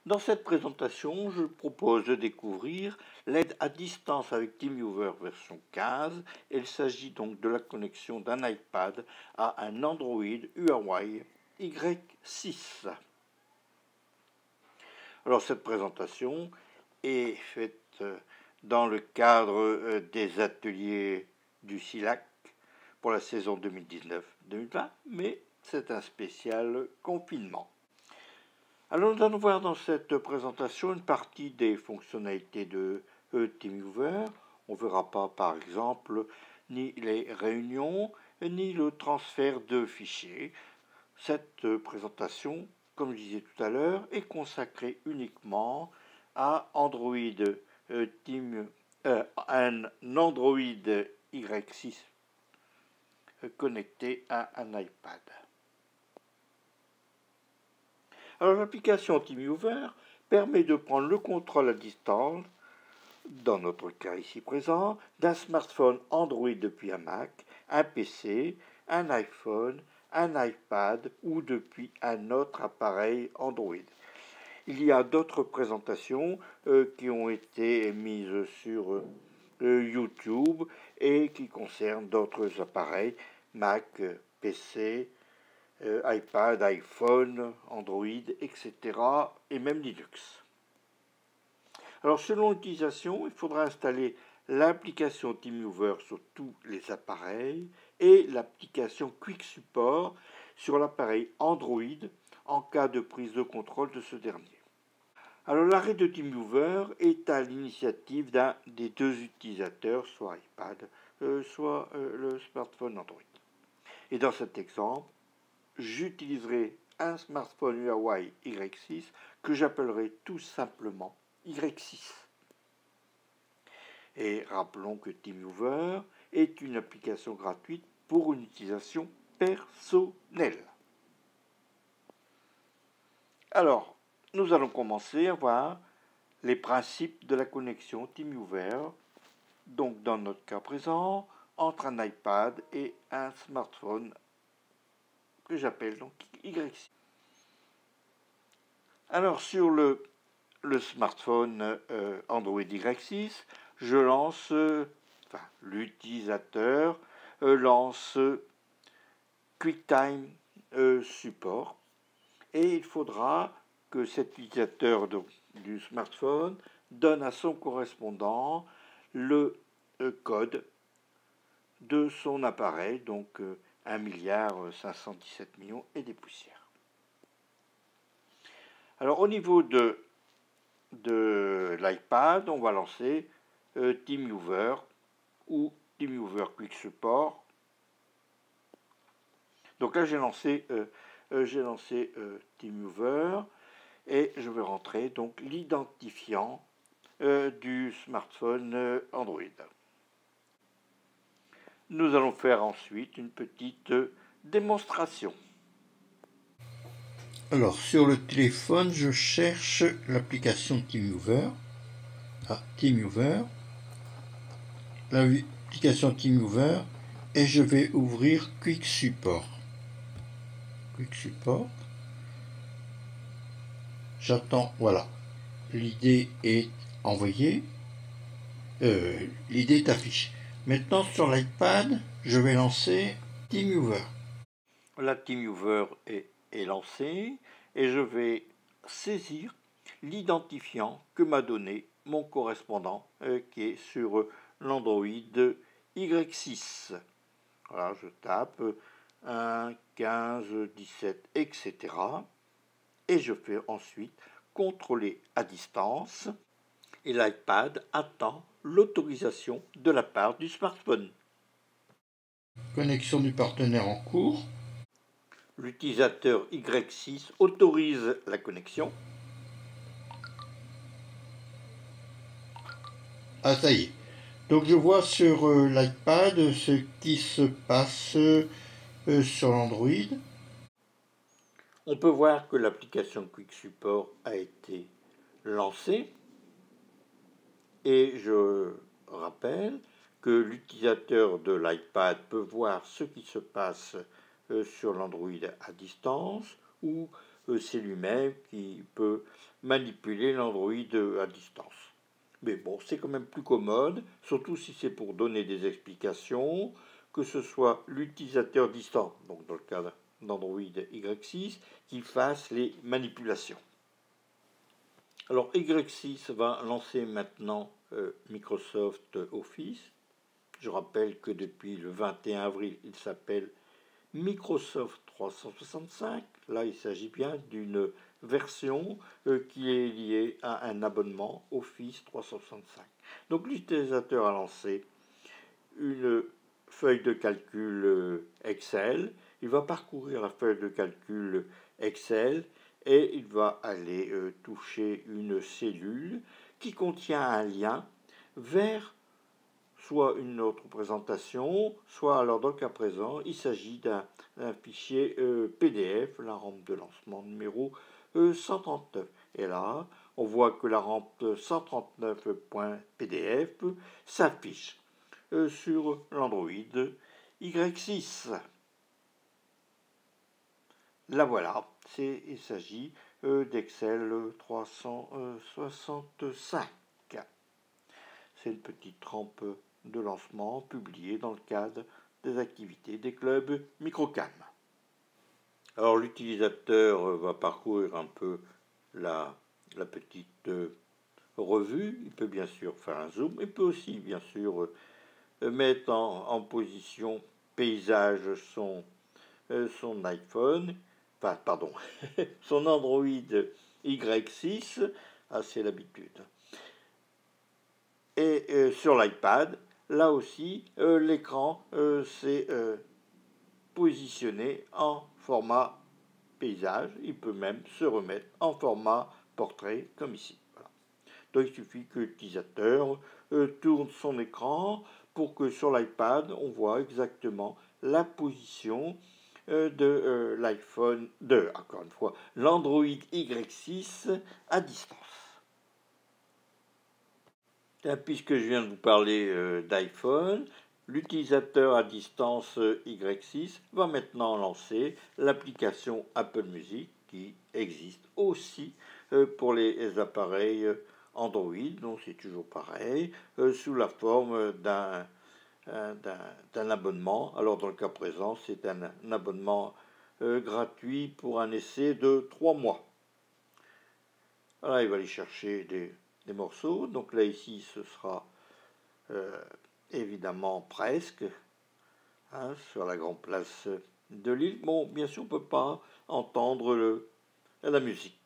Dans cette présentation, je propose de découvrir l'aide à distance avec TeamViewer version 15. Il s'agit donc de la connexion d'un iPad à un Android Huawei Y6. Alors cette présentation est faite dans le cadre des ateliers du SILAC pour la saison 2019-2020, mais c'est un spécial confinement. Alors nous allons voir dans cette présentation une partie des fonctionnalités de TeamViewer. On ne verra pas par exemple ni les réunions ni le transfert de fichiers. Cette présentation, comme je disais tout à l'heure, est consacrée uniquement à un Android Y6 connecté à un iPad. Alors l'application TeamViewer permet de prendre le contrôle à distance, dans notre cas ici présent, d'un smartphone Android depuis un Mac, un PC, un iPhone, un iPad ou depuis un autre appareil Android. Il y a d'autres présentations qui ont été mises sur YouTube et qui concernent d'autres appareils, Mac, PC, iPad, iPhone, Android, etc. et même Linux. Alors selon l'utilisation, il faudra installer l'application TeamViewer sur tous les appareils et l'application Quick Support sur l'appareil Android en cas de prise de contrôle de ce dernier. Alors l'arrêt de TeamViewer est à l'initiative d'un des deux utilisateurs, soit iPad, soit le smartphone Android. Et dans cet exemple, j'utiliserai un smartphone Huawei Y6 que j'appellerai tout simplement Y6. Et rappelons que TeamViewer est une application gratuite pour une utilisation personnelle. Alors, nous allons commencer à voir les principes de la connexion TeamViewer, donc dans notre cas présent, entre un iPad et un smartphone que j'appelle donc Y6. Alors sur le smartphone Android Y6, je lance, l'utilisateur lance QuickTime Support et il faudra que cet utilisateur du smartphone donne à son correspondant le code de son appareil, donc 1,517 milliard et des poussières. Alors au niveau de l'iPad, on va lancer TeamViewer ou TeamViewer Quick Support. Donc là j'ai lancé TeamViewer et je vais rentrer donc l'identifiant du smartphone Android. Nous allons faire ensuite une petite démonstration. Alors, sur le téléphone, je cherche l'application TeamViewer. TeamViewer. L'application TeamViewer. Et je vais ouvrir Quick Support. Quick Support. J'attends, voilà. L'idée est envoyée. L'idée est affichée. Maintenant, sur l'iPad, je vais lancer TeamViewer. La TeamViewer est lancée et je vais saisir l'identifiant que m'a donné mon correspondant qui est sur l'Android Y6. Voilà, je tape 1, 15, 17, etc. Et je fais ensuite contrôler à distance et l'iPad attend l'autorisation de la part du smartphone. Connexion du partenaire en cours. L'utilisateur Y6 autorise la connexion. Ah, ça y est. Donc je vois sur l'iPad ce qui se passe sur l'Android. On peut voir que l'application Quick Support a été lancée et je rappelle que l'utilisateur de l'iPad peut voir ce qui se passe sur l'Android à distance ou c'est lui-même qui peut manipuler l'Android à distance. Mais bon, c'est quand même plus commode, surtout si c'est pour donner des explications, que ce soit l'utilisateur distant, donc dans le cas d'Android Y6, qui fasse les manipulations. Alors Y6 va lancer maintenant Microsoft Office. Je rappelle que depuis le 21 avril, il s'appelle Microsoft 365. Là, il s'agit bien d'une version qui est liée à un abonnement Office 365. Donc l'utilisateur a lancé une feuille de calcul Excel. Il va parcourir la feuille de calcul Excel et il va aller toucher une cellule qui contient un lien vers soit une autre présentation, soit alors dans le cas présent, il s'agit d'un fichier PDF, la rampe de lancement numéro 139. Et là, on voit que la rampe 139.pdf s'affiche sur l'Android Y6. La voilà, il s'agit d'Excel 365. C'est une petite rampe de lancement publiée dans le cadre des activités des clubs Microcam. Alors l'utilisateur va parcourir un peu la petite revue. Il peut bien sûr faire un zoom. Il peut aussi bien sûr mettre en position paysage son iPhone, enfin pardon, son Android Y6, c'est l'habitude. Et sur l'iPad, là aussi, l'écran s'est positionné en format paysage. Il peut même se remettre en format portrait, comme ici. Voilà. Donc il suffit que l'utilisateur tourne son écran pour que sur l'iPad, on voit exactement la position de l'iPhone, encore une fois, l'Android Y6 à distance. Puisque je viens de vous parler d'iPhone, l'utilisateur à distance Y6 va maintenant lancer l'application Apple Music qui existe aussi pour les appareils Android, donc c'est toujours pareil, sous la forme d'un abonnement. Alors dans le cas présent, c'est un abonnement gratuit pour un essai de 3 mois. Voilà, il va aller chercher des morceaux. Donc là, ici, ce sera évidemment presque sur la grande place de Lille. Bon, bien sûr, on ne peut pas entendre la musique.